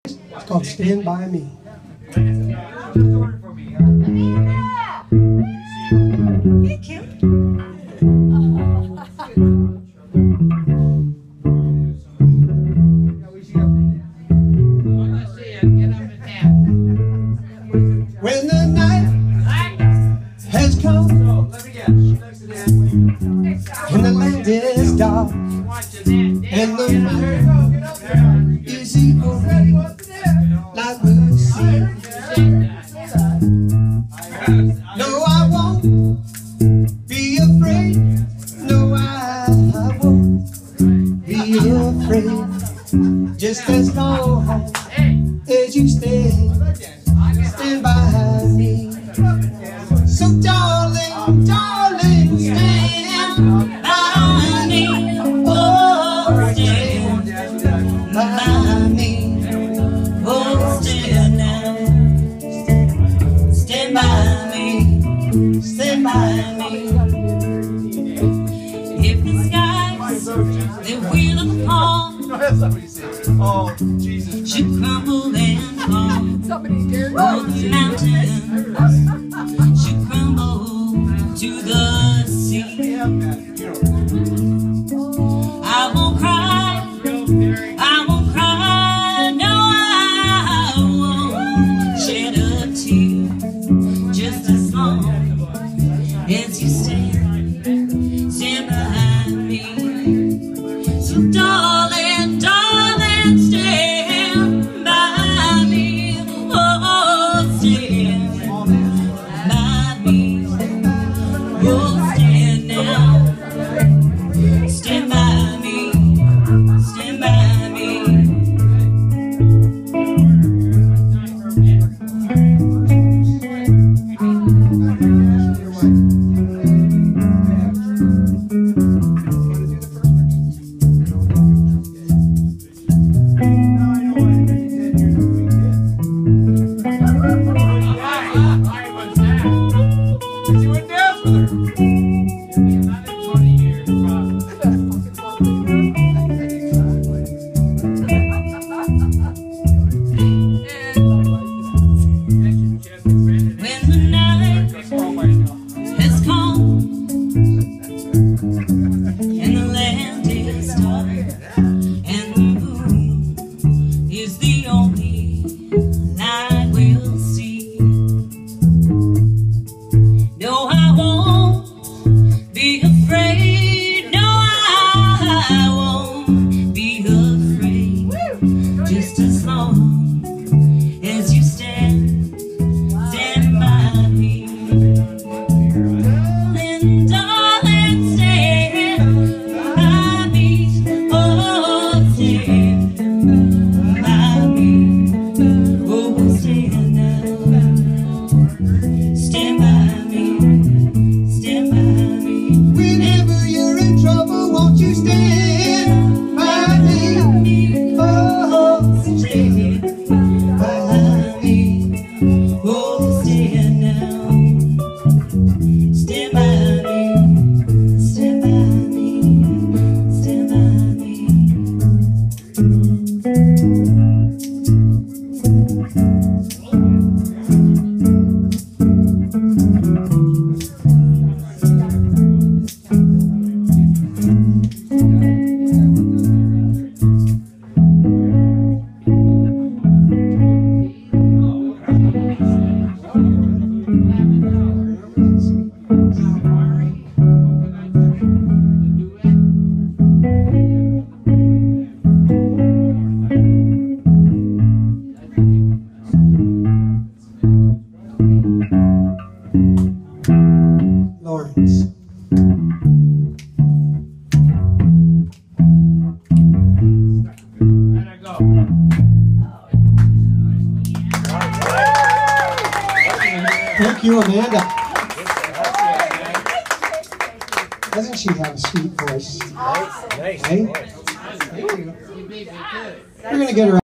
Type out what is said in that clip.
It's called Stand By Me. Hey, Kim. When the night has come and the land is dark and the moon is evil like we see. No, I won't be afraid. No, I won't be afraid. Just as long as you stand by me. So darling, darling, stand by me. Oh, stand by me. Oh, stand now. Stand by me. Stand by me. If the skies that we look upon should crumble and fall, or the mountains should crumble to the sea, I won't cry, I won't cry, no, I won't shed a tear, just as long as you stand behind me. So darling, darling, stand by me. Oh, stand by me. Oh, stand now. Stand by me. Stand by me. Lawrence. Thank you, Amanda. Doesn't she have a sweet voice? Nice Hey? voice. Thank you. We're going to get her